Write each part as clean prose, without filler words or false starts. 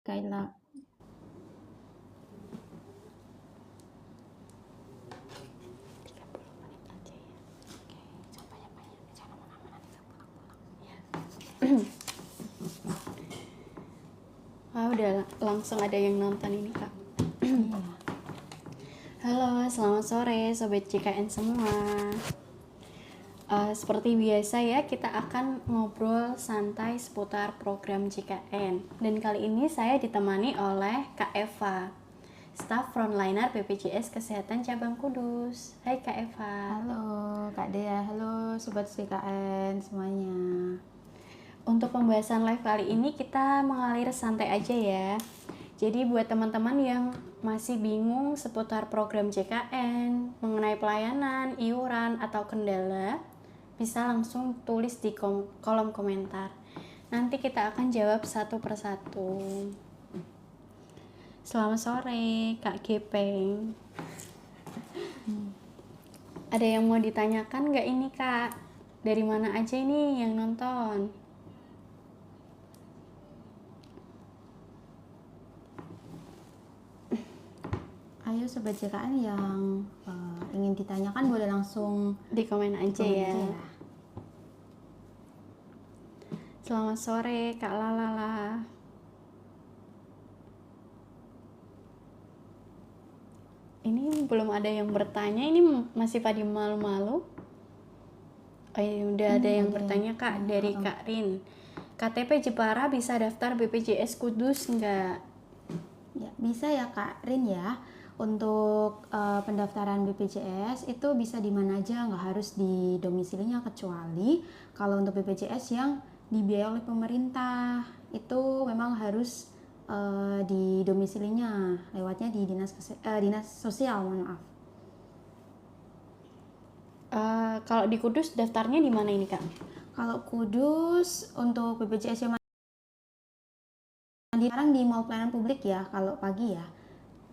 Kaila. Udah langsung ada yang nonton ini Kak. Halo, selamat sore Sobat JKN semua. Seperti biasa ya, kita akan ngobrol santai seputar program JKN. Dan kali ini saya ditemani oleh Kak Eva, staf frontliner BPJS Kesehatan Cabang Kudus. Hai Kak Eva. Halo Kak Dea, halo Sobat JKN semuanya. Untuk pembahasan live kali ini kita mengalir santai aja ya. Jadi buat teman-teman yang masih bingung seputar program JKN, mengenai pelayanan, iuran, atau kendala, bisa langsung tulis di kolom komentar. Nanti kita akan jawab satu persatu. Selamat sore Kak Gepeng. Ada yang mau ditanyakan nggak ini Kak? Dari mana aja ini yang nonton? Ayo Sobat JKN yang ingin ditanyakan boleh langsung di komen aja ya. Selamat sore Kak Lalala. Ini belum ada yang bertanya, ini masih pada malu-malu. Oh ya, udah ada yang bertanya Kak, dari Kak Rin. KTP Jepara bisa daftar BPJS Kudus enggak? Ya, bisa ya Kak Rin ya. Untuk pendaftaran BPJS itu bisa di mana aja, nggak harus di domisilinya, kecuali kalau untuk BPJS yang dibiayai oleh pemerintah itu memang harus di domisilinya, lewatnya di dinas sosial, mohon maaf. Kalau di Kudus daftarnya di mana ini Kak? Kalau Kudus untuk BPJS yang sekarang di Mall Pelayanan Publik ya, kalau pagi ya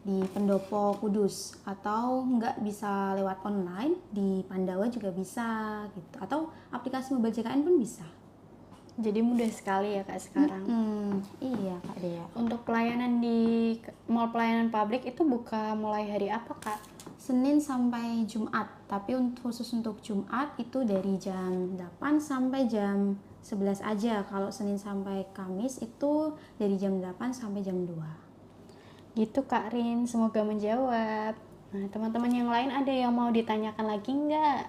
di Pendopo Kudus, atau nggak bisa lewat online di Pandawa juga bisa gitu, atau aplikasi mobile JKN pun bisa. Jadi mudah sekali ya Kak sekarang. Iya Kak Dea. Untuk pelayanan di Mall Pelayanan Publik itu buka mulai hari apa Kak? Senin sampai Jumat, tapi khusus untuk Jumat itu dari jam 8 sampai jam 11 aja. Kalau Senin sampai Kamis itu dari jam 8 sampai jam 2. Gitu Kak Rin, semoga menjawab. Nah, teman-teman yang lain ada yang mau ditanyakan lagi nggak?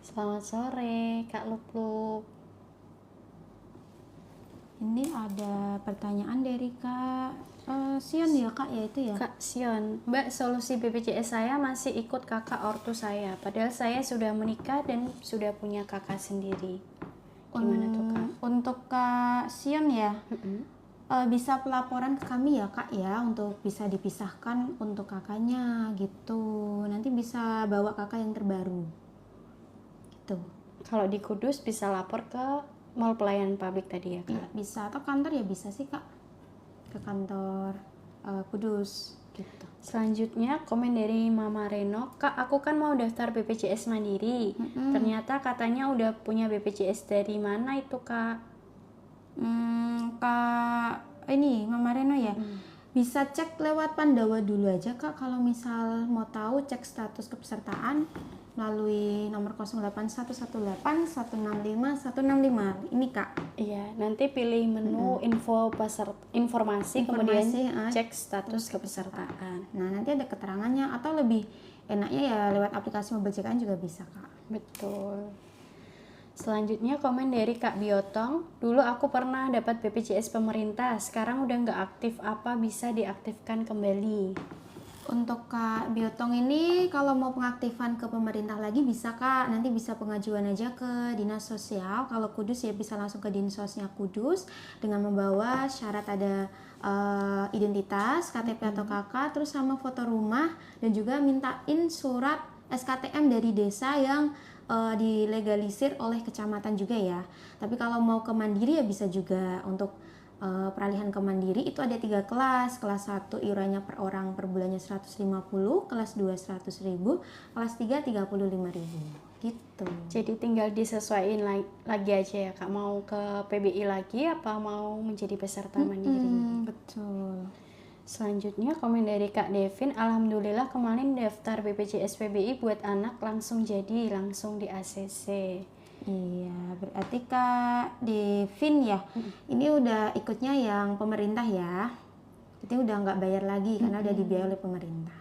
Selamat sore Kak Lup-Lup. Ini ada pertanyaan dari Kak Sion ya Kak, ya itu ya? Kak Sion, Mbak, solusi BPJS saya masih ikut kakak ortu saya, padahal saya sudah menikah dan sudah punya kakak sendiri. Gimana tuh Kak? Untuk Kak Sion ya, bisa pelaporan ke kami ya Kak ya, untuk bisa dipisahkan untuk kakaknya gitu. Nanti bisa bawa kakak yang terbaru gitu. Kalau di Kudus bisa lapor ke Mall Pelayanan Publik tadi ya Kak? Ya, bisa, atau kantor ya bisa sih Kak, ke kantor Kudus gitu. Selanjutnya komen dari Mama Reno, Kak aku kan mau daftar BPJS Mandiri, ternyata katanya udah punya BPJS, dari mana itu Kak? Kak ini Mama Reno ya, bisa cek lewat Pandawa dulu aja Kak, kalau misal mau tahu cek status kepesertaan melalui nomor 08118165 ini Kak. Iya, nanti pilih menu informasi, kemudian cek status kepesertaan. Nah, nanti ada keterangannya, atau lebih enaknya ya lewat aplikasi mobile JKN juga bisa Kak. Betul. Selanjutnya komen dari Kak Biotong, dulu aku pernah dapat BPJS pemerintah, sekarang udah nggak aktif, apa bisa diaktifkan kembali? Untuk Kak Biotong ini kalau mau pengaktifan ke pemerintah lagi bisa Kak, nanti bisa pengajuan aja ke dinas sosial. Kalau Kudus ya bisa langsung ke dinas sosial Kudus dengan membawa syarat ada identitas, KTP atau KK, terus sama foto rumah, dan juga mintain surat SKTM dari desa yang dilegalisir oleh kecamatan juga ya. Tapi kalau mau ke mandiri ya bisa juga. Untuk peralihan ke mandiri itu ada 3 kelas. Kelas 1 iurannya per orang per bulannya 150, kelas 2 100.000, kelas 3 35.000 gitu. Jadi tinggal disesuaiin lagi aja ya Kak, mau ke PBI lagi apa mau menjadi peserta mandiri. Betul. Selanjutnya komen dari Kak Devin, alhamdulillah kemarin daftar BPJS PBI buat anak langsung langsung di ACC. Iya, berarti Kak Devin ya, ini udah ikutnya yang pemerintah ya. Jadi udah nggak bayar lagi karena udah dibiayai oleh pemerintah.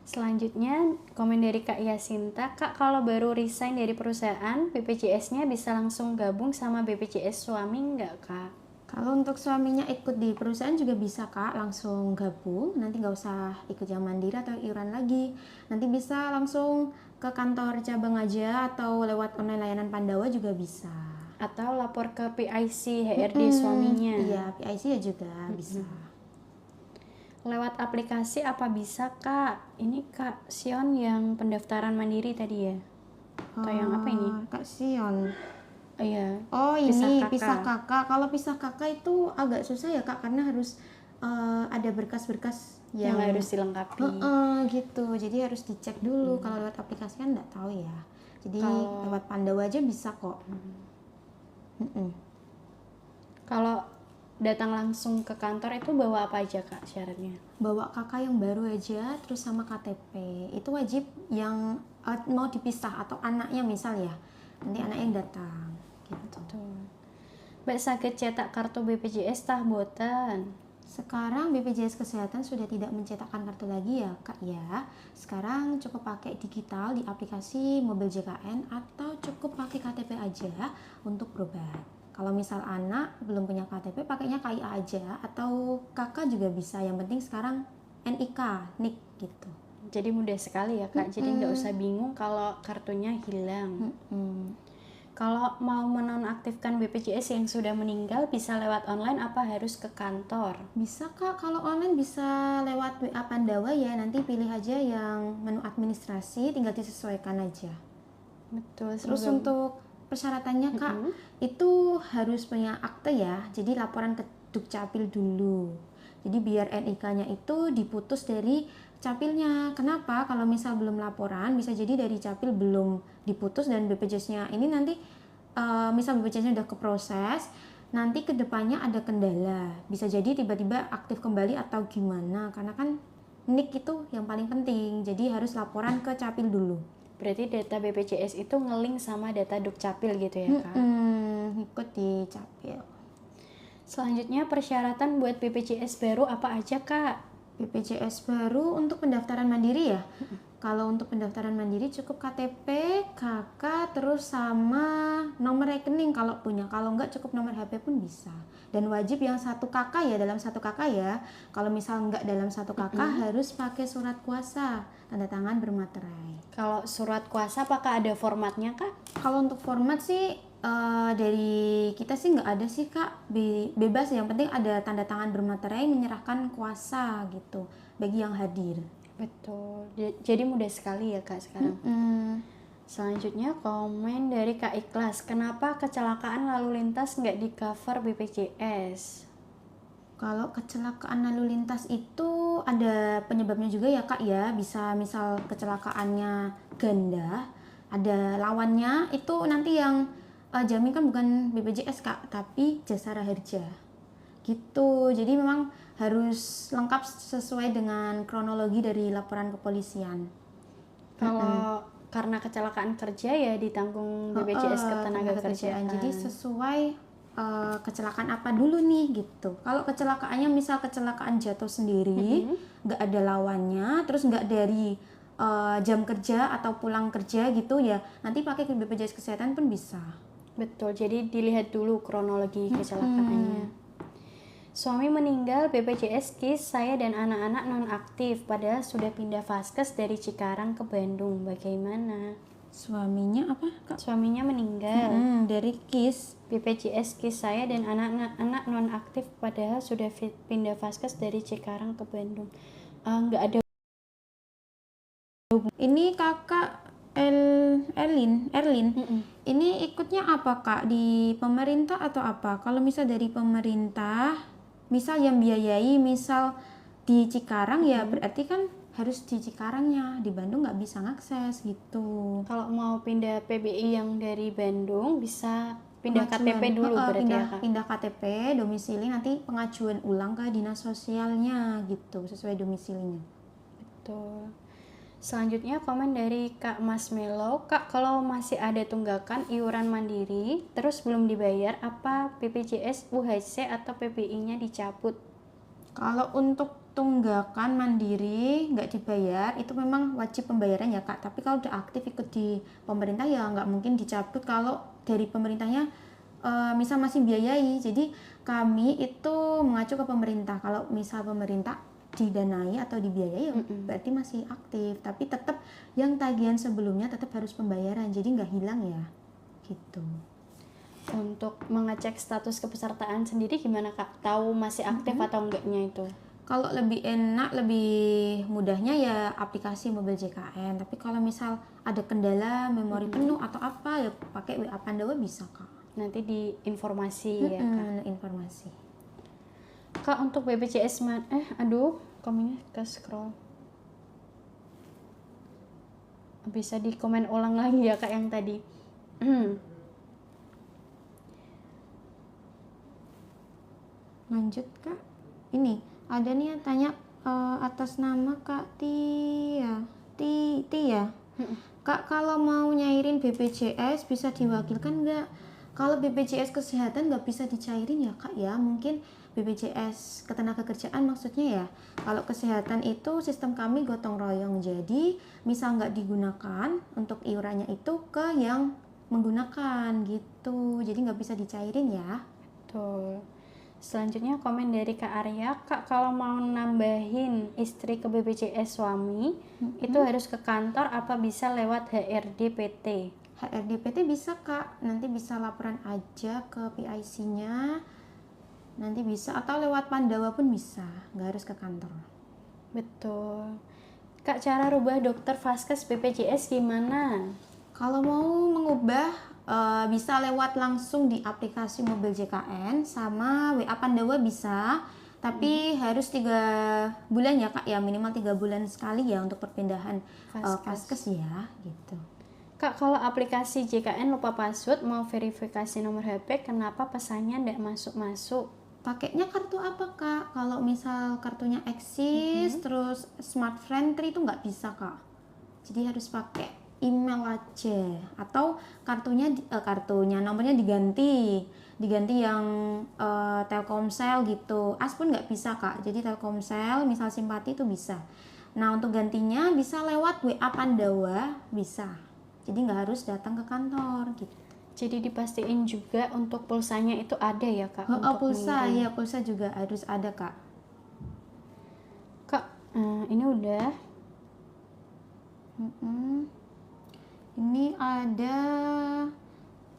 Selanjutnya komen dari Kak Yasinta, Kak kalau baru resign dari perusahaan, BPJS-nya bisa langsung gabung sama BPJS suami nggak Kak? Kalau untuk suaminya ikut di perusahaan juga bisa Kak, langsung gabung, nanti nggak usah ikut yang mandiri atau iuran lagi. Nanti bisa langsung ke kantor cabang aja atau lewat online layanan Pandawa juga bisa. Atau lapor ke PIC HRD suaminya? Iya, PIC ya juga bisa. Lewat aplikasi apa bisa Kak? Ini Kak Sion yang pendaftaran mandiri tadi ya? Atau yang apa ini? Kak Sion. Iya. Oh ini Kakak. pisah kakak. Kalau pisah kakak itu agak susah ya Kak, karena harus ada berkas-berkas Yang harus dilengkapi. Gitu. Jadi harus dicek dulu. Kalau lewat aplikasi kan nggak tahu ya. Jadi lewat Pandawa aja bisa kok. Kalau datang langsung ke kantor itu bawa apa aja Kak syaratnya? Bawa kakak yang baru aja, terus sama KTP. Itu wajib yang mau dipisah atau anaknya misal ya. Nanti anaknya yang datang. Gitu. Mbak saged cetak kartu BPJS tah boten? Sekarang BPJS Kesehatan sudah tidak mencetakkan kartu lagi ya Kak ya. Sekarang cukup pakai digital di aplikasi mobil JKN atau cukup pakai KTP aja untuk berobat. Kalau misal anak belum punya KTP, pakainya KIA aja atau kakak juga bisa. Yang penting sekarang NIK, NIK gitu. Jadi mudah sekali ya Kak, jadi nggak usah bingung kalau kartunya hilang. Kalau mau menonaktifkan BPJS yang sudah meninggal bisa lewat online apa harus ke kantor? Bisa Kak, kalau online bisa lewat WA Pandawa ya. Nanti pilih aja yang menu administrasi, tinggal disesuaikan aja. Betul. Terus untuk persyaratannya Kak, itu harus punya akte ya. Jadi laporan ke Dukcapil dulu. Jadi biar NIK-nya itu diputus dari capilnya. Kenapa? Kalau misal belum laporan, bisa jadi dari capil belum diputus dan BPJS-nya ini nanti misal BPJS-nya udah keproses, nanti kedepannya ada kendala. Bisa jadi tiba-tiba aktif kembali atau gimana. Karena kan NIK itu yang paling penting. Jadi harus laporan ke capil dulu. Berarti data BPJS itu nge-link sama data Dukcapil gitu ya Kak? Ikut di capil. Selanjutnya persyaratan buat BPJS baru apa aja Kak? BPJS baru untuk pendaftaran mandiri ya. Kalau untuk pendaftaran mandiri cukup KTP, KK, terus sama nomor rekening kalau punya. Kalau enggak cukup nomor HP pun bisa. Dan wajib yang 1 KK ya, dalam 1 KK ya. Kalau misal enggak dalam 1 KK harus pakai surat kuasa, tanda tangan bermaterai. Kalau surat kuasa apakah ada formatnya Kak? Kalau untuk format sih dari kita sih nggak ada sih Kak, bebas, yang penting ada tanda tangan bermaterai menyerahkan kuasa gitu bagi yang hadir. Betul, jadi mudah sekali ya Kak sekarang. Selanjutnya komen dari Kak Ikhlas, kenapa kecelakaan lalu lintas nggak di cover BPJS? Kalau kecelakaan lalu lintas itu ada penyebabnya juga ya Kak ya, bisa misal kecelakaannya ganda, ada lawannya, itu nanti yang jamin kan bukan BPJS Kak, tapi Jasara Harja gitu. Jadi memang harus lengkap sesuai dengan kronologi dari laporan kepolisian. Kalau karena kecelakaan kerja ya ditanggung BPJS Ketenagakerjaan. Jadi sesuai kecelakaan apa dulu nih gitu. Kalau kecelakaannya misal kecelakaan jatuh sendiri, nggak ada lawannya, terus nggak dari jam kerja atau pulang kerja gitu ya, nanti pakai ke BPJS Kesehatan pun bisa. Betul, jadi dilihat dulu kronologi kecelakaannya. Suami meninggal, BPJS KIS, saya dan anak-anak non-aktif, padahal sudah pindah vaskes dari Cikarang ke Bandung. Bagaimana? Suaminya apa Kak? Suaminya meninggal. Dari KIS. BPJS KIS saya dan anak-anak non-aktif, padahal sudah pindah vaskes dari Cikarang ke Bandung. Nggak ada. Ini kakak Erlin. Ini ikutnya apa Kak? Di pemerintah atau apa? Kalau misal dari pemerintah, misal yang biayai, misal di Cikarang ya berarti kan harus di Cikarangnya, di Bandung nggak bisa ngakses gitu. Kalau mau pindah PBI yang dari Bandung bisa pindah KTP dulu berarti pindah, ya Kak? pindah KTP, domisili, nanti pengajuan ulang ke dinas sosialnya gitu, sesuai domisilinya. Betul. Selanjutnya komen dari Kak Mas Melo. Kak, kalau masih ada tunggakan iuran mandiri terus belum dibayar, apa BPJS UHC atau PBI-nya dicabut? Kalau untuk tunggakan mandiri nggak dibayar itu memang wajib pembayaran ya Kak, tapi kalau udah aktif ikut di pemerintah ya nggak mungkin dicabut kalau dari pemerintahnya misal masih biayai. Jadi kami itu mengacu ke pemerintah, kalau misal pemerintah didanai atau dibiayai ya berarti masih aktif, tapi tetap yang tagihan sebelumnya tetap harus pembayaran, jadi nggak hilang ya gitu. Untuk mengecek status kepesertaan sendiri gimana Kak? Tahu masih aktif atau enggaknya itu? Kalau lebih enak, lebih mudahnya ya aplikasi mobil JKN, tapi kalau misal ada kendala memori penuh atau apa ya pakai WA Pandawa bisa Kak. Nanti di informasi ya Kak. Informasi. Kak, untuk BPJS komennya ke scroll. Bisa di komen ulang lagi ya Kak yang tadi. Lanjut Kak. Ini ada nih yang tanya atas nama Kak Tia. Tia. Kak, kalau mau nyairin BPJS bisa diwakilkan nggak? Kalau BPJS kesehatan nggak bisa dicairin ya Kak ya, mungkin BPJS ketenagakerjaan maksudnya ya. Kalau kesehatan itu sistem kami gotong royong, jadi misal nggak digunakan untuk iurannya itu ke yang menggunakan gitu, jadi nggak bisa dicairin ya. Betul. Selanjutnya komen dari Kak Arya. Kak, kalau mau nambahin istri ke BPJS suami itu harus ke kantor apa bisa lewat HRD PT? HRD PT bisa Kak, nanti bisa laporan aja ke PIC-nya, nanti bisa, atau lewat Pandawa pun bisa, nggak harus ke kantor. Betul. Kak, cara rubah dokter Vaskes BPJS gimana? Kalau mau mengubah bisa lewat langsung di aplikasi mobil JKN, sama WA Pandawa bisa, tapi harus 3 bulan ya Kak ya, minimal 3 bulan sekali ya untuk perpindahan Vaskes ya gitu. Kak, kalau aplikasi JKN lupa password mau verifikasi nomor HP, kenapa pesannya tidak masuk-masuk? Pakainya kartu apa Kak? Kalau misal kartunya Axis terus Smart Friendly itu nggak bisa Kak, jadi harus pakai email aja, atau kartunya nomornya diganti yang Telkomsel gitu. As pun nggak bisa Kak, jadi Telkomsel misal Simpati itu bisa. Nah untuk gantinya bisa lewat WA Pandawa bisa, jadi nggak harus datang ke kantor gitu. Jadi dipastiin juga untuk pulsanya itu ada ya Kak? Untuk pulsa mengirim. ya, pulsa juga harus ada Kak. Kak, ini udah. Ini ada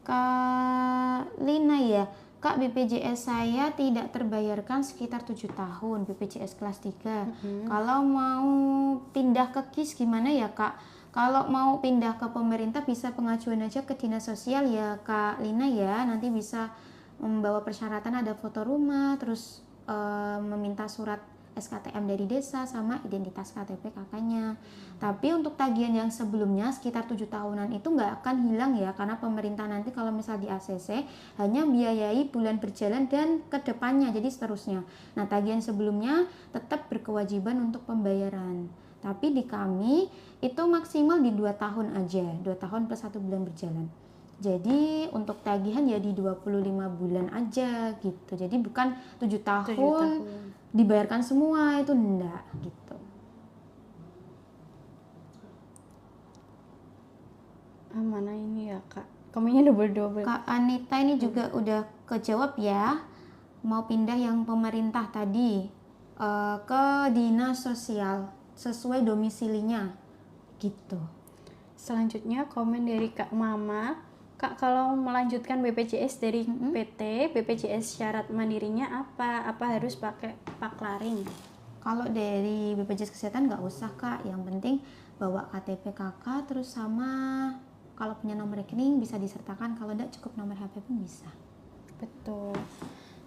Kak Lina ya. Kak, BPJS saya tidak terbayarkan sekitar 7 tahun, BPJS kelas 3. Kalau mau pindah ke KIS gimana ya Kak? Kalau mau pindah ke pemerintah bisa pengajuan aja ke dinas sosial ya Kak Lina ya. Nanti bisa membawa persyaratan, ada foto rumah, terus meminta surat SKTM dari desa sama identitas KTP kakaknya. Tapi untuk tagihan yang sebelumnya sekitar 7 tahunan itu nggak akan hilang ya, karena pemerintah nanti kalau misal di ACC hanya biayai bulan berjalan dan kedepannya, jadi seterusnya. Nah tagihan sebelumnya tetap berkewajiban untuk pembayaran, tapi di kami itu maksimal di 2 tahun aja, 2 tahun plus 1 bulan berjalan. Jadi untuk tagihan ya di 25 bulan aja gitu, jadi bukan 7 tahun dibayarkan semua, itu enggak gitu. Mana ini ya Kak? Komennya double-double. Kak Anita ini juga udah kejawab ya, mau pindah yang pemerintah tadi ke dinas sosial sesuai domisilinya gitu. Selanjutnya komen dari Kak Mama. Kak, kalau melanjutkan BPJS dari PT, BPJS syarat mandirinya apa? Apa harus pakai paklaring? Kalau dari BPJS Kesehatan nggak usah Kak, yang penting bawa KTP kakak, terus sama kalau punya nomor rekening bisa disertakan, kalau enggak cukup nomor HP pun bisa. Betul.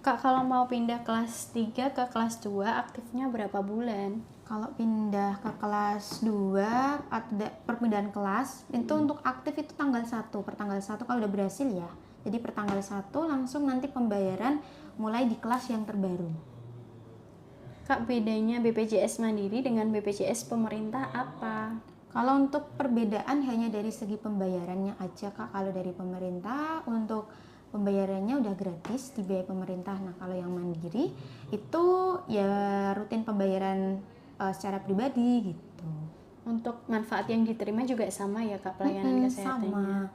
Kak, kalau mau pindah kelas 3 ke kelas 2 aktifnya berapa bulan? Kalau pindah ke kelas 2 atau perpindahan kelas itu untuk aktif itu per tanggal 1 kalau udah berhasil ya. Jadi per tanggal 1 langsung nanti pembayaran mulai di kelas yang terbaru. Kak, bedanya BPJS Mandiri dengan BPJS pemerintah apa? Kalau untuk perbedaan hanya dari segi pembayarannya aja Kak. Kalau dari pemerintah untuk pembayarannya udah gratis di biaya pemerintah. Nah kalau yang mandiri itu ya rutin pembayaran secara pribadi gitu. Untuk manfaat yang diterima juga sama ya Kak, pelayanan kesehatannya? Sama.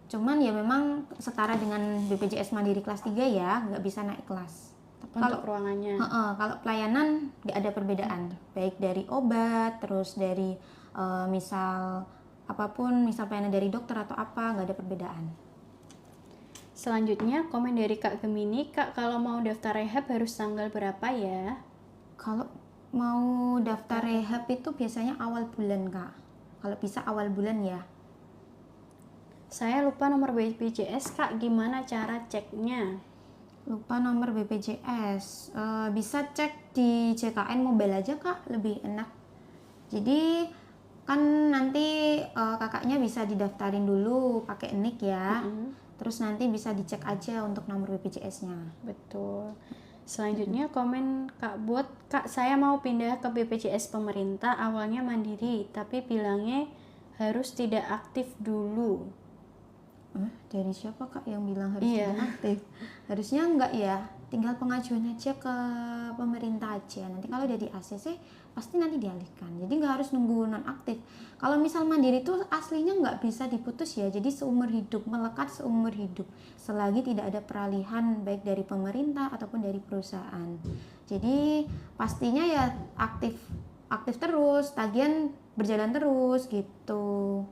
Cuman ya memang setara dengan BPJS Mandiri kelas 3 ya, nggak bisa naik kelas. Untuk ruangannya? Kalau pelayanan nggak ada perbedaan, baik dari obat, terus dari misal apapun, misal pelayanan dari dokter atau apa, nggak ada perbedaan. Selanjutnya komen dari Kak Gemini, Kak kalau mau daftar rehab harus tanggal berapa ya? Kalau mau daftar rehab itu biasanya awal bulan Kak, kalau bisa awal bulan ya. Saya lupa nomor BPJS Kak, gimana cara ceknya? Lupa nomor BPJS, bisa cek di JKN Mobile aja Kak, lebih enak. Jadi kan nanti kakaknya bisa didaftarin dulu pakai NIK ya. Terus nanti bisa dicek aja untuk nomor BPJS-nya. Betul. Selanjutnya komen Kak Bot, Kak saya mau pindah ke BPJS pemerintah, awalnya mandiri, tapi bilangnya harus tidak aktif dulu. Dari siapa Kak yang bilang harus tidak aktif? Harusnya enggak ya, tinggal pengajuan aja ke pemerintah aja. Nanti kalau udah di ACC pasti nanti dialihkan, jadi nggak harus nunggu non aktif. Kalau misal mandiri itu aslinya nggak bisa diputus ya, jadi seumur hidup, melekat seumur hidup selagi tidak ada peralihan baik dari pemerintah ataupun dari perusahaan. Jadi pastinya ya aktif terus, tagihan berjalan terus gitu.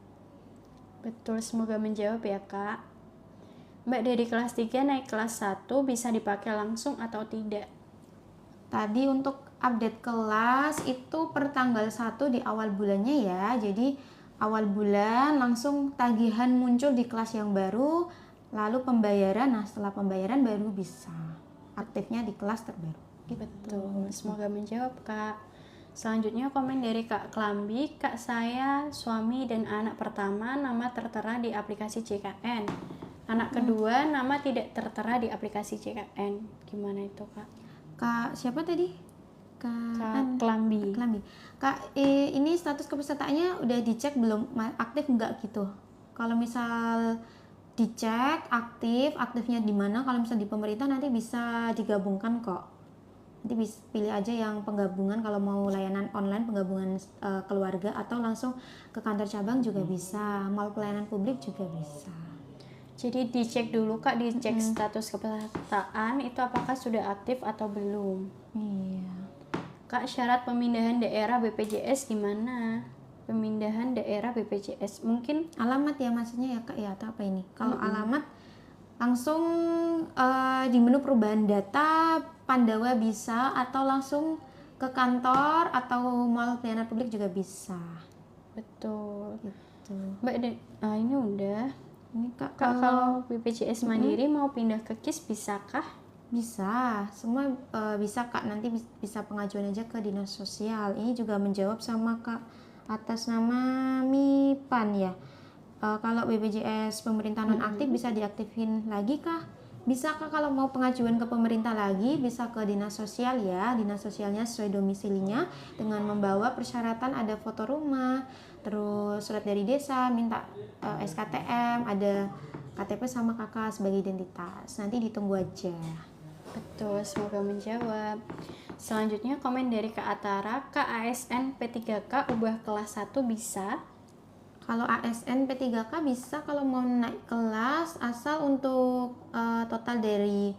Betul, semoga menjawab ya Kak. Mbak dari kelas 3 naik kelas 1 bisa dipakai langsung atau tidak? Tadi untuk update kelas itu per tanggal 1 di awal bulannya ya. Jadi awal bulan langsung tagihan muncul di kelas yang baru, lalu pembayaran. Nah setelah pembayaran baru bisa aktifnya di kelas terbaru gitu. Betul, semoga menjawab Kak. Selanjutnya komen dari Kak Klambi, Kak saya suami dan anak pertama nama tertera di aplikasi JKN, anak kedua nama tidak tertera di aplikasi JKN, gimana itu Kak? Kak siapa tadi? Kak Klambi. Kak ini status kepesertaannya udah dicek belum, aktif enggak gitu? Kalau misal dicek aktifnya di mana, kalau misal di pemerintah nanti bisa digabungkan kok. Nanti bisa pilih aja yang penggabungan, kalau mau layanan online penggabungan keluarga atau langsung ke kantor cabang juga bisa, mau pelayanan publik juga bisa. Jadi dicek dulu Kak, dicek status kepesertaan itu apakah sudah aktif atau belum. Iya. Kak syarat pemindahan daerah BPJS gimana? Pemindahan daerah BPJS mungkin alamat ya maksudnya ya Kak ya, atau apa ini? Kalau alamat langsung di menu perubahan data Pandawa bisa, atau langsung ke kantor atau mall pelayanan publik juga bisa. betul. Gitu. Mbak ini udah. Ini Kak, Kalau BPJS Mandiri mau pindah ke KIS bisakah? bisa, semua bisa Kak. Nanti bisa pengajuan aja ke dinas sosial. Ini juga menjawab sama Kak atas nama Mipan ya. Kalau BPJS pemerintah non aktif bisa diaktifin lagi kah? Bisa Kak, kalau mau pengajuan ke pemerintah lagi bisa ke dinas sosial ya. Dinas sosialnya sesuai domisilinya dengan membawa persyaratan, ada foto rumah, terus surat dari desa, minta SKTM, ada KTP sama kakak sebagai identitas. Nanti ditunggu aja. Betul, semoga menjawab. Selanjutnya komen dari Kak Atara, Kak ASN P3K ubah kelas 1 bisa? Kalau ASN P3K bisa kalau mau naik kelas, asal untuk total dari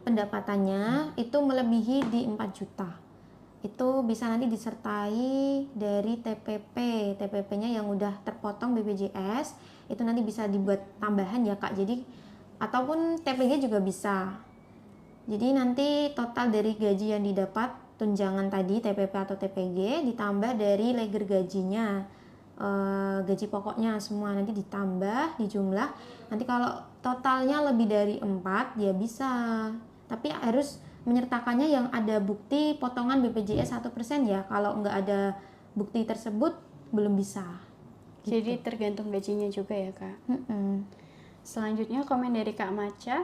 pendapatannya itu melebihi di 4 juta. Itu bisa nanti disertai dari TPP-nya yang udah terpotong BPJS, itu nanti bisa dibuat tambahan ya Kak. Jadi ataupun TPG juga bisa. Jadi nanti total dari gaji yang didapat tunjangan tadi TPP atau TPG ditambah dari leger gajinya, gaji pokoknya semua nanti ditambah, dijumlah. Nanti kalau totalnya lebih dari 4 ya bisa, tapi harus menyertakannya yang ada bukti potongan BPJS 1% ya. Kalau nggak ada bukti tersebut belum bisa. Jadi tergantung gajinya juga ya Kak. Selanjutnya komen dari Kak Maca.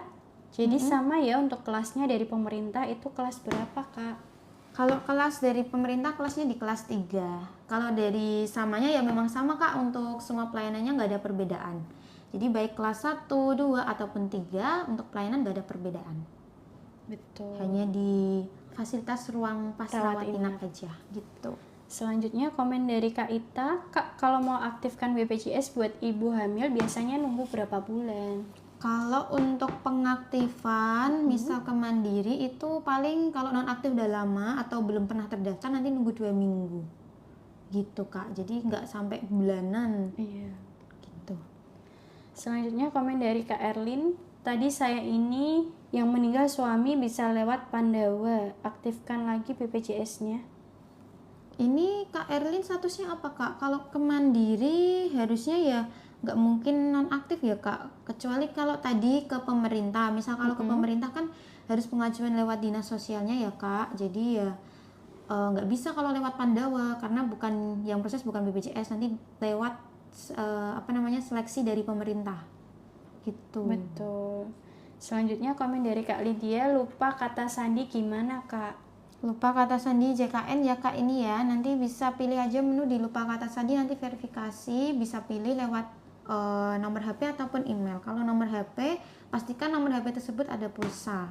Jadi sama ya untuk kelasnya dari pemerintah itu kelas berapa Kak? Kalau kelas dari pemerintah kelasnya di kelas 3. Kalau dari samanya ya memang sama Kak, untuk semua pelayanannya nggak ada perbedaan. Jadi baik kelas 1, 2 ataupun 3 untuk pelayanan nggak ada perbedaan. Betul. Hanya di fasilitas ruang pas Rawat rawat inap aja gitu. Selanjutnya komen dari Kak Ita. Kak, kalau mau aktifkan BPJS buat ibu hamil biasanya nunggu berapa bulan? Kalau untuk pengaktifan misal ke Mandiri itu paling kalau non aktif udah lama atau belum pernah terdaftar nanti nunggu 2 minggu gitu Kak, jadi nggak sampai bulanan Iya. gitu. Selanjutnya komen dari Kak Erlin. Tadi saya ini yang meninggal suami bisa lewat Pandawa. Aktifkan lagi BPJS-nya. Ini Kak Erlin statusnya apa Kak? Kalau ke Mandiri harusnya ya nggak mungkin non aktif ya Kak, kecuali kalau tadi ke pemerintah. Misal kalau ke pemerintah kan harus pengajuan lewat dinas sosialnya ya Kak, jadi ya nggak bisa kalau lewat Pandawa karena bukan yang proses bukan BPJS, nanti lewat seleksi dari pemerintah gitu. Betul. Selanjutnya komen dari Kak Lydia. Lupa kata sandi gimana Kak? Lupa kata sandi JKN ya Kak, ini ya nanti bisa pilih aja menu di lupa kata sandi, nanti verifikasi bisa pilih lewat nomor HP ataupun email. Kalau nomor HP pastikan nomor HP tersebut ada pulsa.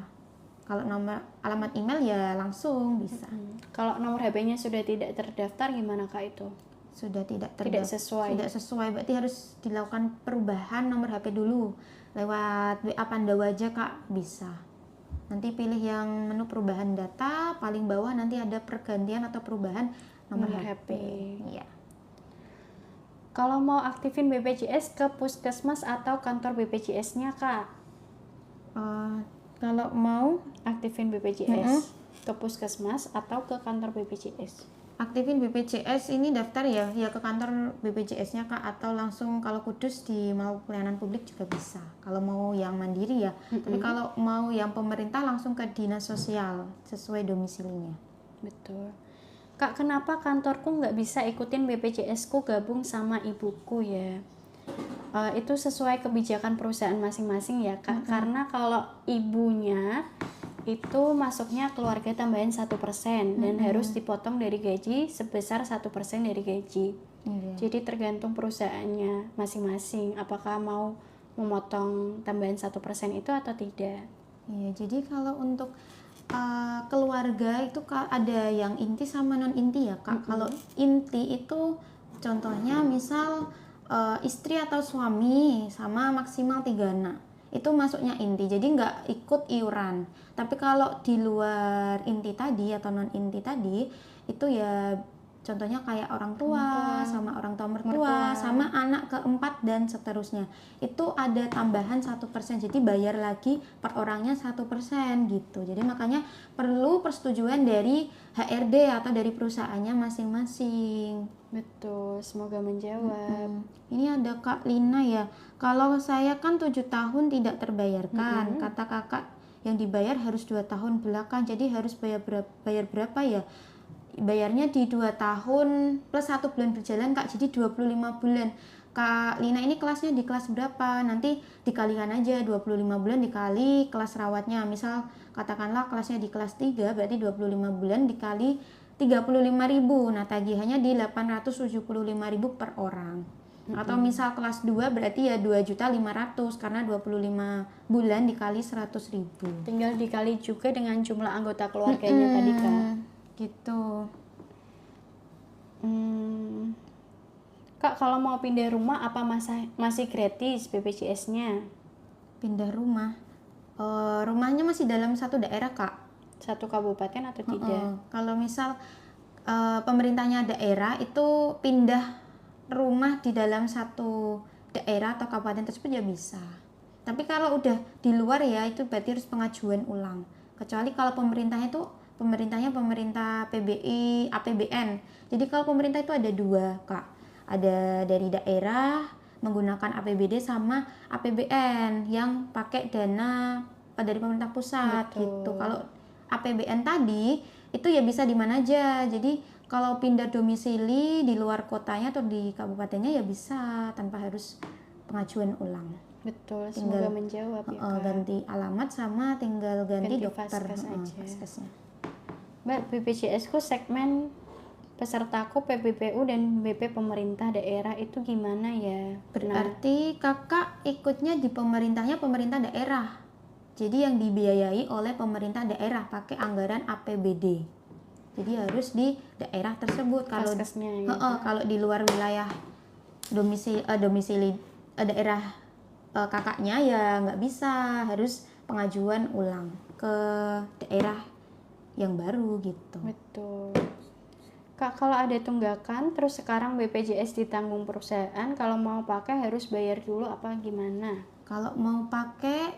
Kalau nomor alamat email ya langsung bisa. Kalau nomor HP-nya sudah tidak terdaftar gimana Kak itu? Sudah tidak sesuai. Tidak sesuai, berarti harus dilakukan perubahan nomor HP dulu. Lewat WA Pandawa aja Kak bisa. Nanti pilih yang menu perubahan data, paling bawah nanti ada pergantian atau perubahan nomor HP. Iya. Kalau mau aktifin BPJS ke puskesmas atau kantor BPJS-nya Kak? Kalau mau Aktifin BPJS ke puskesmas atau ke kantor BPJS? aktifin BPJS ini daftar ya ke kantor BPJS-nya Kak, atau langsung kalau Kudus di mau pelayanan publik juga bisa. Kalau mau yang mandiri ya. Tapi kalau mau yang pemerintah langsung ke dinas sosial sesuai domisilinya. Betul. Kak, kenapa kantorku nggak bisa ikutin BPJS-ku gabung sama ibuku ya? Itu sesuai kebijakan perusahaan masing-masing ya Kak. Karena kalau ibunya itu masuknya keluarga tambahan 1% dan harus dipotong dari gaji sebesar 1% dari gaji. Jadi tergantung perusahaannya masing-masing apakah mau memotong tambahan 1% itu atau tidak. Iya, jadi kalau untuk keluarga itu ada yang inti sama non inti ya Kak. Kalau inti itu contohnya misal istri atau suami sama maksimal 3 anak, itu masuknya inti, jadi nggak ikut iuran. Tapi kalau di luar inti tadi atau non inti tadi itu ya contohnya kayak orang tua sama orang tua mertua sama anak keempat dan seterusnya, itu ada tambahan 1%, jadi bayar lagi per orangnya 1% gitu. Jadi makanya perlu persetujuan dari HRD atau dari perusahaannya masing-masing. Betul, semoga menjawab. Ini ada Kak Lina ya, kalau saya kan 7 tahun tidak terbayarkan, kata kakak yang dibayar harus 2 tahun belakang, jadi harus bayar berapa ya? Bayarnya di 2 tahun plus 1 bulan berjalan Kak, jadi 25 bulan. Kak Lina ini kelasnya di kelas berapa? Nanti dikalikan aja 25 bulan dikali kelas rawatnya. Misal katakanlah kelasnya di kelas 3, berarti 25 bulan dikali 35.000. Nah, tagihannya di 875.000 per orang. Atau misal kelas 2 berarti ya 2.500.000 karena 25 bulan dikali 100.000. Tinggal dikali juga dengan jumlah anggota keluarganya tadi Kak. Gitu. Kak, kalau mau pindah rumah apa masih gratis BPJS-nya? Pindah rumah, rumahnya masih dalam satu daerah Kak. Satu kabupaten atau tidak? Kalau misal pemerintahnya daerah itu pindah rumah di dalam satu daerah atau kabupaten tersebut ya bisa. Tapi kalau udah di luar ya itu berarti harus pengajuan ulang. Kecuali kalau pemerintahnya pemerintah PBI, APBN. Jadi kalau pemerintah itu ada 2 Kak. Ada dari daerah menggunakan APBD sama APBN yang pakai dana dari pemerintah pusat. Betul. Gitu. Kalau APBN tadi itu ya bisa di mana aja. Jadi kalau pindah domisili di luar kotanya atau di kabupatennya ya bisa tanpa harus pengajuan ulang. Betul, Tinggal semoga menjawab ya Kak. ganti alamat sama tinggal ganti Ganti dokter vaskes aja. vaskesnya. Mbak, BPJS ku segmen pesertaku PBPU dan BP pemerintah daerah itu gimana ya? Berarti kakak ikutnya di pemerintahnya pemerintah daerah. Jadi yang dibiayai oleh pemerintah daerah pakai anggaran APBD. Jadi harus di daerah tersebut. Kalau Vaskesnya ya, kalau di luar wilayah domisili daerah kakaknya ya nggak bisa, harus pengajuan ulang ke daerah yang baru gitu. Betul. Kak, kalau ada tunggakan terus sekarang BPJS ditanggung perusahaan, kalau mau pakai harus bayar dulu apa gimana? Kalau mau pakai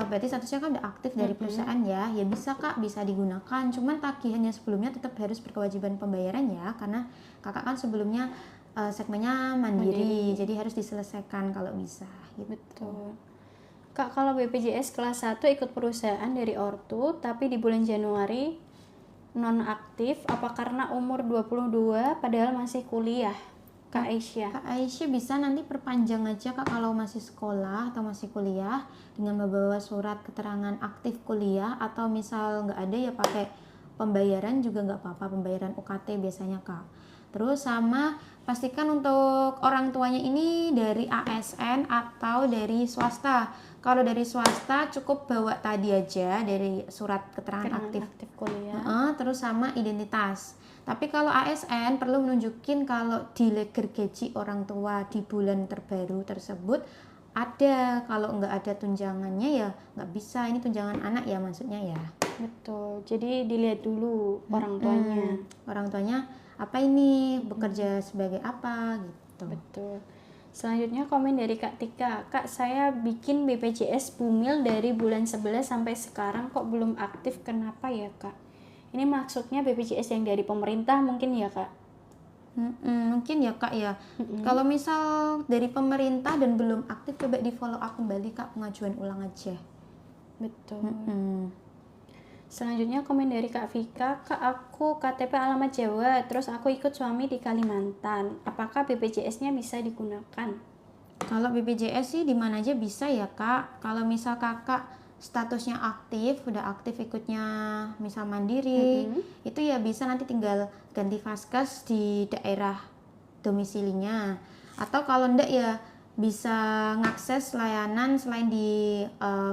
berarti statusnya kan udah aktif dari perusahaan ya bisa Kak, bisa digunakan. Cuman tagihannya sebelumnya tetap harus berkewajiban pembayaran ya, karena kakak kan sebelumnya segmennya mandiri, jadi harus diselesaikan kalau bisa. Gitu. Betul. Kak, kalau BPJS kelas 1 ikut perusahaan dari ortu, tapi di bulan Januari non aktif, apa karena umur 22 padahal masih kuliah? Kak Aisyah. Kak Aisyah bisa nanti perpanjang aja Kak kalau masih sekolah atau masih kuliah dengan membawa surat keterangan aktif kuliah, atau misal nggak ada ya pakai pembayaran juga nggak apa-apa, pembayaran UKT biasanya Kak. Terus sama pastikan untuk orang tuanya ini dari ASN atau dari swasta. Kalau dari swasta cukup bawa tadi aja dari surat keterangan aktif kuliah. terus sama identitas. Tapi kalau ASN perlu menunjukin kalau di leger gaji orang tua di bulan terbaru tersebut ada. Kalau nggak ada tunjangannya ya nggak bisa. Ini tunjangan anak ya maksudnya ya. Betul. Jadi dilihat dulu orang tuanya. Orang tuanya apa ini, bekerja sebagai apa gitu. Betul. Selanjutnya komen dari Kak Tika. Kak, saya bikin BPJS Bumil dari bulan 11 sampai sekarang kok belum aktif, kenapa ya Kak? Ini maksudnya BPJS yang dari pemerintah mungkin ya Kak? Mungkin ya Kak ya. Kalau misal dari pemerintah dan belum aktif, coba di follow up kembali Kak, pengajuan ulang aja. Betul. Selanjutnya komen dari Kak Vika. Kak, aku KTP alamat Jawa, terus aku ikut suami di Kalimantan. Apakah BPJS-nya bisa digunakan? Kalau BPJS sih di mana aja bisa ya Kak. Kalau misal kakak statusnya aktif, udah aktif ikutnya misal mandiri, itu ya bisa nanti tinggal ganti vaskes di daerah domisilinya. Atau kalau enggak ya bisa ngakses layanan selain di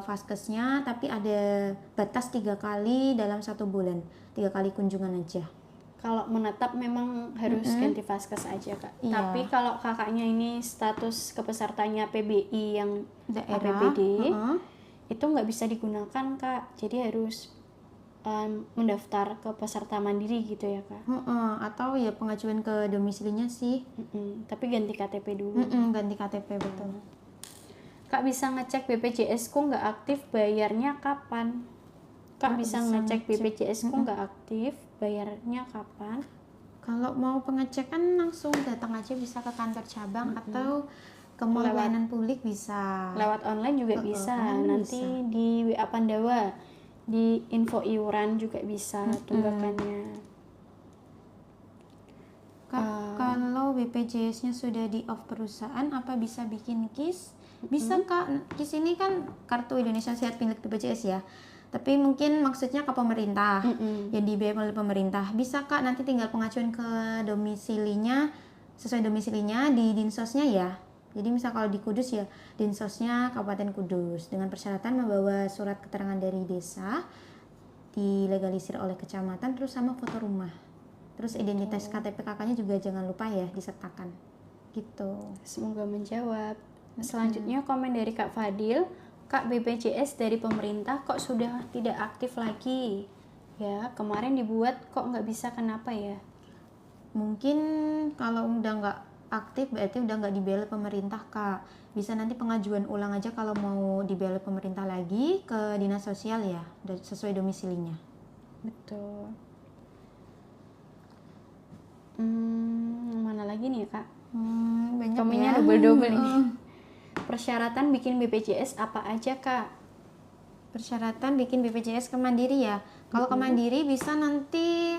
vaskesnya, tapi ada batas 3 kali dalam 1 bulan, 3 kali kunjungan aja. Kalau menetap memang harus ganti vaskes aja Kak. Iya. Tapi kalau kakaknya ini status kepesertanya PBI yang Daerah, APBD, itu nggak bisa digunakan Kak. Jadi harus mendaftar ke peserta mandiri gitu ya Kak. Atau ya pengajuan ke domisilinya sih. Tapi ganti KTP dulu. Ganti KTP betul. Kak, bisa ngecek BPJS ku nggak aktif, bayarnya kapan? Kak, bisa ngecek BPJS ku nggak aktif, bayarnya kapan? Kalau mau pengecekan langsung datang aja, bisa ke kantor cabang atau ke mall layanan publik bisa. Lewat online juga bisa. Online Nanti bisa. di WA Pandawa, di info iuran juga bisa tunggakannya. Kalau BPJS-nya sudah di off perusahaan, apa bisa bikin KIS? Bisa Kak. KIS ini kan Kartu Indonesia Sehat milik BPJS ya. Tapi mungkin maksudnya ke pemerintah, yang dibiayai oleh pemerintah. Bisa Kak, nanti tinggal pengajuan ke domisilinya, sesuai domisilinya di dinsosnya ya. Jadi misal kalau di Kudus ya, dinsosnya Kabupaten Kudus, dengan persyaratan membawa surat keterangan dari desa, dilegalisir oleh kecamatan, terus sama foto rumah. Terus identitas KTP kakaknya juga jangan lupa ya disertakan. Gitu. Semoga menjawab. Selanjutnya komen dari Kak Fadil. Kak, BPJS dari pemerintah kok sudah tidak aktif lagi? Ya, kemarin dibuat kok nggak bisa, kenapa ya? Mungkin kalau udah nggak aktif berarti udah nggak dibiayai pemerintah Kak. Bisa nanti pengajuan ulang aja kalau mau dibiayai pemerintah lagi ke dinas sosial ya, sesuai domisilinya. Betul. Mana lagi nih Kak? Banyak komennya ya. double ini. Persyaratan bikin BPJS apa aja Kak? Persyaratan bikin BPJS ke Mandiri ya. Kalau ke Mandiri bisa nanti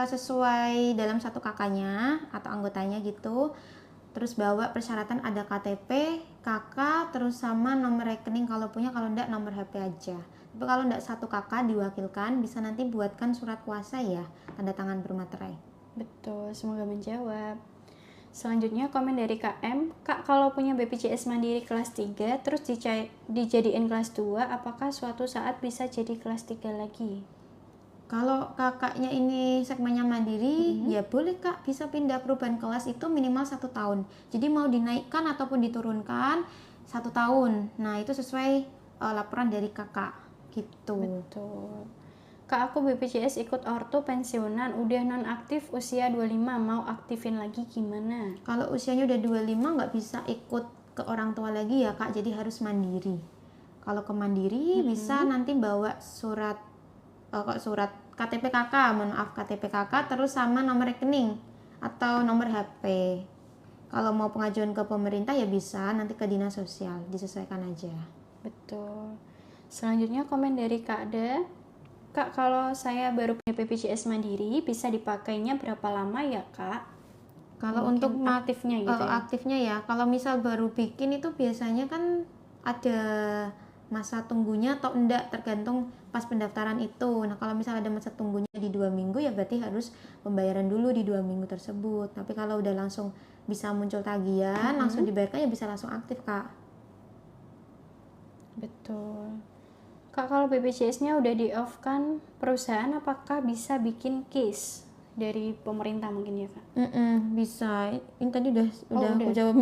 sesuai dalam satu kakaknya atau anggotanya gitu. Terus bawa persyaratan ada KTP, KK, terus sama nomor rekening kalau punya, kalau enggak nomor HP aja. Tapi kalau enggak satu kakak diwakilkan, bisa nanti buatkan surat kuasa ya, tanda tangan bermaterai. Betul, semoga menjawab. Selanjutnya komen dari KM, Kak kalau punya BPJS Mandiri kelas 3 terus dijadiin kelas 2, apakah suatu saat bisa jadi kelas 3 lagi? Kalau kakaknya ini segmennya mandiri, ya boleh kak, bisa pindah perubahan kelas itu minimal 1 tahun. Jadi mau dinaikkan ataupun diturunkan 1 tahun. Nah itu sesuai laporan dari kakak gitu. Betul. Kak aku BPJS ikut orto pensiunan, udah non aktif usia 25, mau aktifin lagi gimana? Kalau usianya udah 25 nggak bisa ikut ke orang tua lagi ya kak, jadi harus mandiri. Kalau ke mandiri bisa nanti bawa surat surat KTP kakak, mohon maaf KTP kakak, terus sama nomor rekening atau nomor HP. Kalau mau pengajuan ke pemerintah ya bisa nanti ke dinas sosial, disesuaikan aja. Betul. Selanjutnya komen dari Kak De, Kak kalau saya baru punya BPJS Mandiri bisa dipakainya berapa lama ya Kak? Kalau Mungkin untuk aktifnya gitu ya? aktifnya ya, kalau misal baru bikin itu biasanya kan ada masa tunggunya atau enggak, tergantung pas pendaftaran itu. Nah kalau misal ada masa tunggunya di 2 minggu ya berarti harus pembayaran dulu di 2 minggu tersebut. Tapi kalau udah langsung bisa muncul tagihan, langsung dibayarkan ya bisa langsung aktif kak. Betul. Kak kalau BPJS-nya udah di off kan perusahaan, apakah bisa bikin case dari pemerintah mungkin ya Kak? Bisa. Ini tadi udah udah. aku jawab.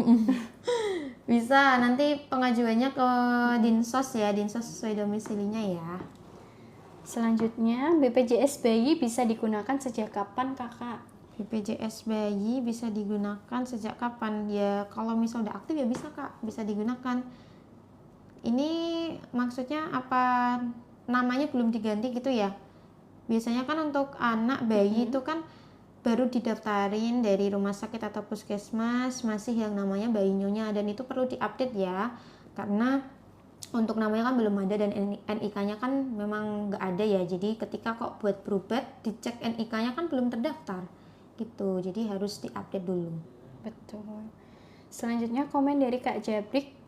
Bisa, nanti pengajuannya ke Dinsos ya, Dinsos sesuai domisilinya ya. Selanjutnya BPJS bayi bisa digunakan sejak kapan Kakak? BPJS bayi bisa digunakan sejak kapan? Ya kalau misal udah aktif ya bisa kak, bisa digunakan. Ini maksudnya apa, namanya belum diganti gitu ya? Biasanya kan untuk anak bayi itu kan baru didaftarin dari rumah sakit atau puskesmas, masih yang namanya bayi nyonya, dan itu perlu diupdate ya, karena untuk namanya kan belum ada dan NIK-nya kan memang nggak ada ya. Jadi ketika kok buat berobat dicek NIK-nya kan belum terdaftar gitu, jadi harus diupdate dulu. Betul. Selanjutnya komen dari Kak Jabrik,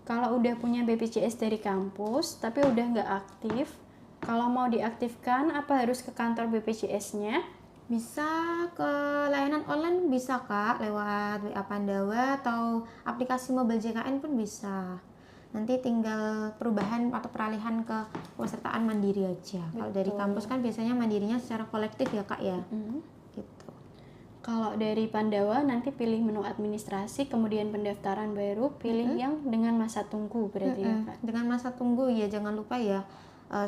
kalau udah punya BPJS dari kampus tapi udah nggak aktif, kalau mau diaktifkan apa harus ke kantor BPJS-nya? Bisa ke layanan online bisa kak, lewat WA Pandawa atau aplikasi mobile JKN pun bisa. Nanti tinggal perubahan atau peralihan ke pesertaan mandiri aja. Kalau dari kampus kan biasanya mandirinya secara kolektif ya kak ya. Gitu. Kalau dari Pandawa nanti pilih menu administrasi, kemudian pendaftaran baru, pilih yang dengan masa tunggu berarti ya Kak? Dengan masa tunggu ya, jangan lupa ya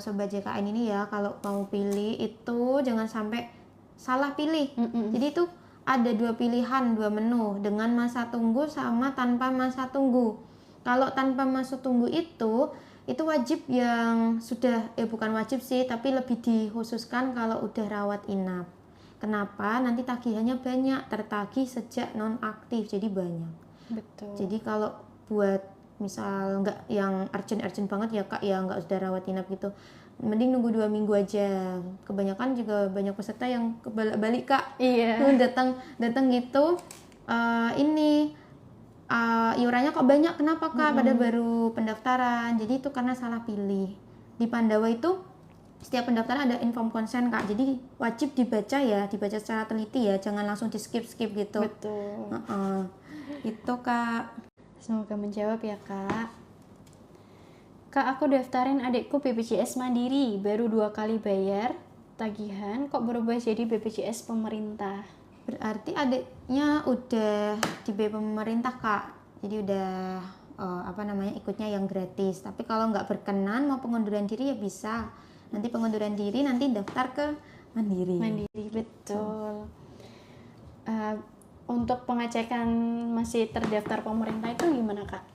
Sobat JKN ini ya, kalau mau pilih itu jangan sampai salah pilih. Jadi itu ada 2 pilihan, 2 menu dengan masa tunggu sama tanpa masa tunggu. Kalau tanpa masa tunggu itu wajib yang sudah bukan wajib sih, tapi lebih dikhususkan kalau udah rawat inap. Kenapa? Nanti tagihannya banyak, tertagih sejak non aktif, jadi banyak. Betul. Jadi kalau buat misal nggak yang urgent banget ya kak ya, nggak sudah rawat inap gitu, mending nunggu 2 minggu aja. Kebanyakan juga banyak peserta yang kebalik kak. Iya. datang gitu, iurannya kok banyak, kenapa kak? Pada baru pendaftaran. Jadi itu karena salah pilih. Di Pandawa itu setiap pendaftaran ada inform konsen kak, jadi wajib dibaca ya, dibaca secara teliti ya, jangan langsung di skip gitu. Betul. Itu kak. Semoga menjawab ya Kak. Kak aku daftarin adikku BPJS Mandiri, baru 2 kali bayar tagihan, kok berubah jadi BPJS pemerintah? Berarti adiknya udah di pemerintah kak, jadi udah ikutnya yang gratis. Tapi kalau nggak berkenan mau pengunduran diri ya bisa, nanti pengunduran diri nanti daftar ke mandiri. Betul. Untuk pengecekan masih terdaftar pemerintah itu gimana kak?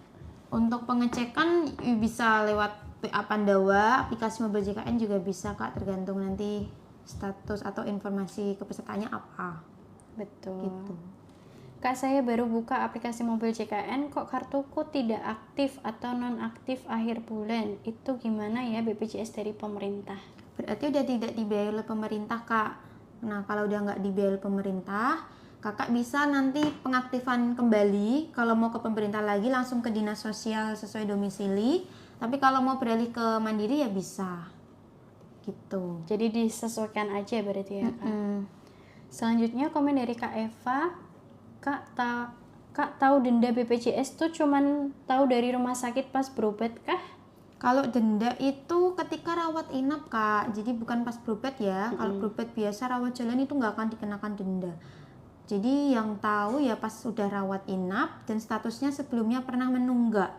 Untuk pengecekan bisa lewat WA Pandawa, aplikasi mobile JKN juga bisa kak, tergantung nanti status atau informasi kepesertaannya apa. Betul. Gitu. Kak, saya baru buka aplikasi mobil JKN, kok kartuku tidak aktif atau nonaktif akhir bulan. Itu gimana ya BPJS dari pemerintah? Berarti udah tidak dibayar oleh pemerintah, Kak. Nah, kalau udah nggak dibayar oleh pemerintah, Kakak bisa nanti pengaktifan kembali. Kalau mau ke pemerintah lagi langsung ke dinas sosial sesuai domisili. Tapi kalau mau beralih ke mandiri ya bisa. Gitu. Jadi disesuaikan aja berarti ya, Kak. Mm-mm. Selanjutnya komen dari Kak Eva. Kak tahu denda BPJS tuh cuman tahu dari rumah sakit pas berobat kah? Kalau denda itu ketika rawat inap, Kak. Jadi bukan pas berobat ya. Kalau berobat biasa rawat jalan itu nggak akan dikenakan denda. Jadi yang tahu ya pas sudah rawat inap dan statusnya sebelumnya pernah menunggak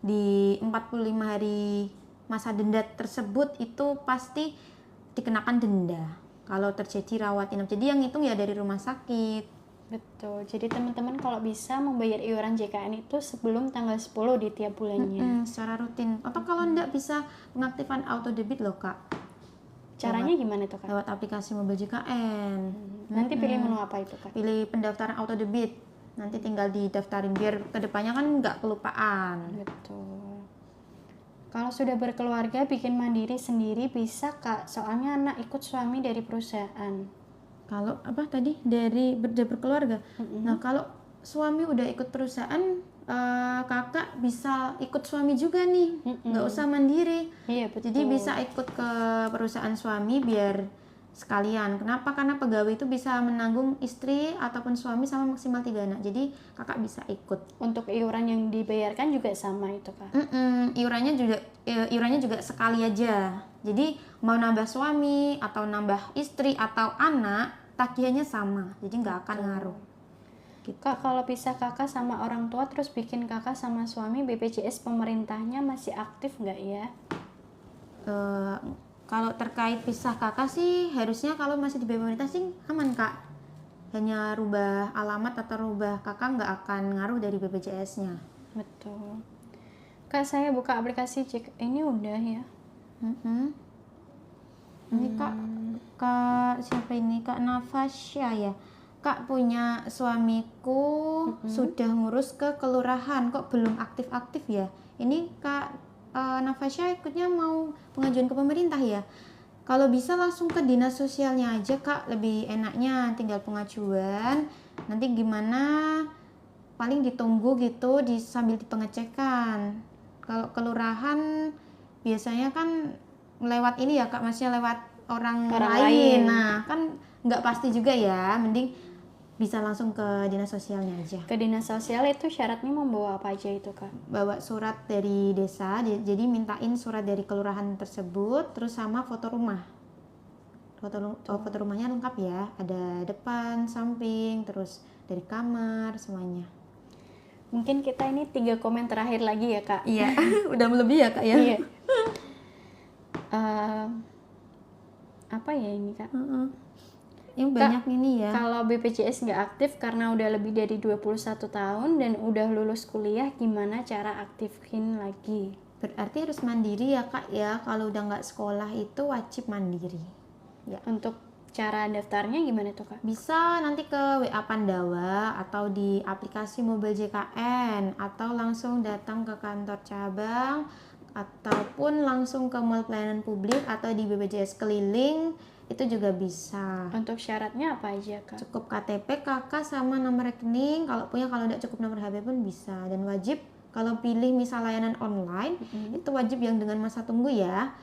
di 45 hari masa denda tersebut itu pasti dikenakan denda kalau terjadi rawat inap. Jadi yang hitung ya dari rumah sakit. Betul. Jadi teman-teman kalau bisa membayar iuran JKN itu sebelum tanggal 10 di tiap bulannya. Secara rutin. Atau kalau enggak bisa pengaktifan auto debit loh, Kak. Caranya gimana tuh, Kak? Lewat aplikasi mobil JKN. Nanti pilih menu apa itu, Kak? Pilih pendaftaran auto debit. Nanti tinggal didaftarin biar kedepannya kan nggak kelupaan. Betul. Kalau sudah berkeluarga bikin mandiri sendiri bisa, Kak. Soalnya anak ikut suami dari perusahaan. Kalau apa tadi dari berkeluarga. Nah, kalau suami udah ikut perusahaan, kakak bisa ikut suami juga nih, nggak usah mandiri. Iya, betul. Jadi bisa ikut ke perusahaan suami biar sekalian. Kenapa? Karena pegawai itu bisa menanggung istri ataupun suami sama maksimal 3 anak. Jadi kakak bisa ikut. Untuk iuran yang dibayarkan juga sama itu, Kak. Iurannya juga sekali aja. Jadi mau nambah suami atau nambah istri atau anak, tagihannya sama. Jadi nggak akan ngaruh. Gitu. Kak, kalau pisah kakak sama orang tua terus bikin kakak sama suami, BPJS pemerintahnya masih aktif nggak ya? Kalau terkait pisah kakak sih harusnya kalau masih di pemerintah sih aman, Kak. Hanya rubah alamat atau rubah kakak nggak akan ngaruh dari BPJS-nya. Betul. Kak, saya buka aplikasi cek ini udah ya. Ini Kak siapa ini? Kak Nafasya ya. Kak punya suamiku sudah ngurus ke kelurahan kok belum aktif-aktif ya. Ini Kak Nafasya ikutnya mau pengajuan ke pemerintah ya. Kalau bisa langsung ke dinas sosialnya aja, Kak, lebih enaknya tinggal pengajuan. Nanti gimana paling ditunggu gitu sambil dipengecekan. Kalau kelurahan biasanya kan lewat ini ya, Kak, maksudnya lewat orang lain. Nah, kan nggak pasti juga ya, mending bisa langsung ke dinas sosialnya aja. Ke dinas sosial itu syaratnya membawa apa aja itu, Kak? Bawa surat dari desa, jadi mintain surat dari kelurahan tersebut, terus sama foto rumah. Foto rumahnya lengkap ya, ada depan, samping, terus dari kamar, semuanya. Mungkin kita ini 3 komen terakhir lagi ya, Kak? Iya, udah melebihi ya, Kak ya? Iya. Apa ya ini, Kak? Yang banyak ini ya. Kalau BPJS nggak aktif karena udah lebih dari 21 tahun dan udah lulus kuliah, gimana cara aktifin lagi? Berarti harus mandiri ya, Kak ya. Kalau udah nggak sekolah itu wajib mandiri. Ya. Untuk cara daftarnya gimana tuh, Kak? Bisa nanti ke WA Pandawa atau di aplikasi mobil JKN atau langsung datang ke kantor cabang ataupun langsung ke mall pelayanan publik atau di BPJS keliling. Itu juga bisa. Untuk syaratnya apa aja, Kak? Cukup KTP, KK sama nomor rekening. Kalau tidak cukup nomor HP pun bisa. Dan wajib kalau pilih misal layanan online, itu wajib yang dengan masa tunggu ya.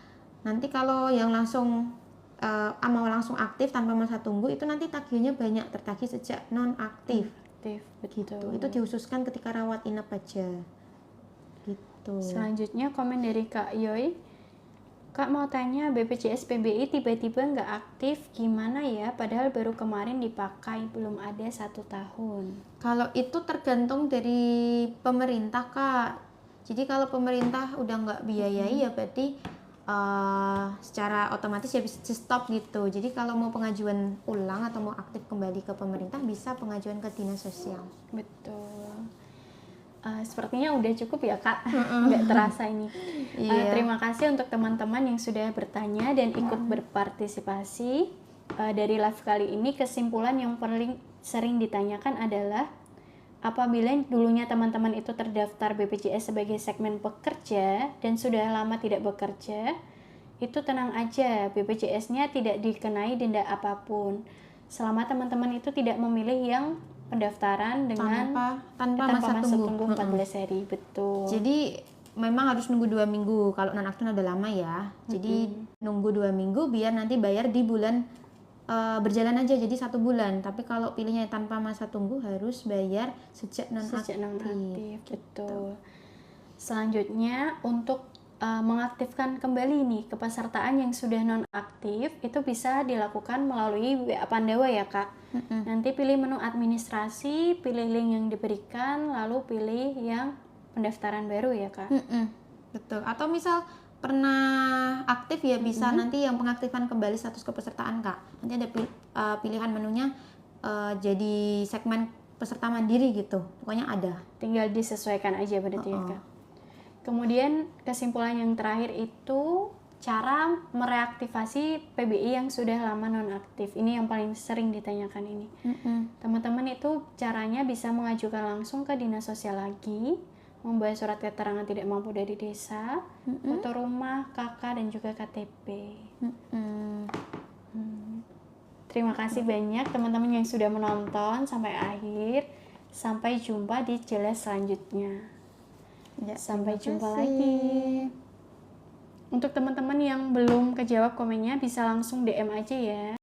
Nanti kalau yang langsung mau langsung aktif tanpa masa tunggu, itu nanti tagihannya banyak, tertagih sejak non-aktif. Betul. Gitu. Itu dihususkan ketika rawat inap aja. Gitu. Selanjutnya komen dari Kak Yoy. Kak mau tanya, BPJS PBI tiba-tiba nggak aktif, gimana ya? Padahal baru kemarin dipakai, belum ada 1 tahun. Kalau itu tergantung dari pemerintah, Kak. Jadi kalau pemerintah udah nggak biayai ya berarti secara otomatis ya bisa stop gitu. Jadi kalau mau pengajuan ulang atau mau aktif kembali ke pemerintah bisa pengajuan ke dinas sosial. Betul. Sepertinya udah cukup ya, Kak. Nggak terasa ini. Terima kasih untuk teman-teman yang sudah bertanya dan ikut berpartisipasi. Dari live kali ini kesimpulan yang paling sering ditanyakan adalah apabila dulunya teman-teman itu terdaftar BPJS sebagai segmen pekerja dan sudah lama tidak bekerja, itu tenang aja, BPJS-nya tidak dikenai denda apapun. Selama teman-teman itu tidak memilih yang pendaftaran dengan tanpa masa tunggu 14 hari, betul. Jadi memang harus nunggu 2 minggu. Kalau non-aktif udah lama ya. Jadi nunggu 2 minggu biar nanti bayar di bulan berjalan aja, jadi 1 bulan. Tapi kalau pilihnya tanpa masa tunggu harus bayar sejak non-aktif. Betul. Selanjutnya untuk mengaktifkan kembali nih kepesertaan yang sudah non-aktif itu bisa dilakukan melalui WA Pandawa ya Kak. Nanti pilih menu administrasi, pilih link yang diberikan, lalu pilih yang pendaftaran baru ya Kak. Betul. Atau misal pernah aktif ya bisa nanti yang pengaktifan kembali status kepesertaan Kak. Nanti ada pilihan menunya jadi segmen peserta mandiri gitu. Pokoknya ada. Tinggal disesuaikan aja berarti ya Kak. Kemudian kesimpulan yang terakhir itu cara mereaktivasi PBI yang sudah lama nonaktif. Ini yang paling sering ditanyakan ini. Teman-teman itu caranya bisa mengajukan langsung ke dinas sosial lagi, membawa surat keterangan tidak mampu dari desa, foto rumah, KK dan juga KTP. Terima kasih banyak teman-teman yang sudah menonton sampai akhir. Sampai jumpa di jelas selanjutnya. Ya, sampai jumpa lagi. Untuk teman-teman yang belum kejawab komennya bisa langsung DM aja ya.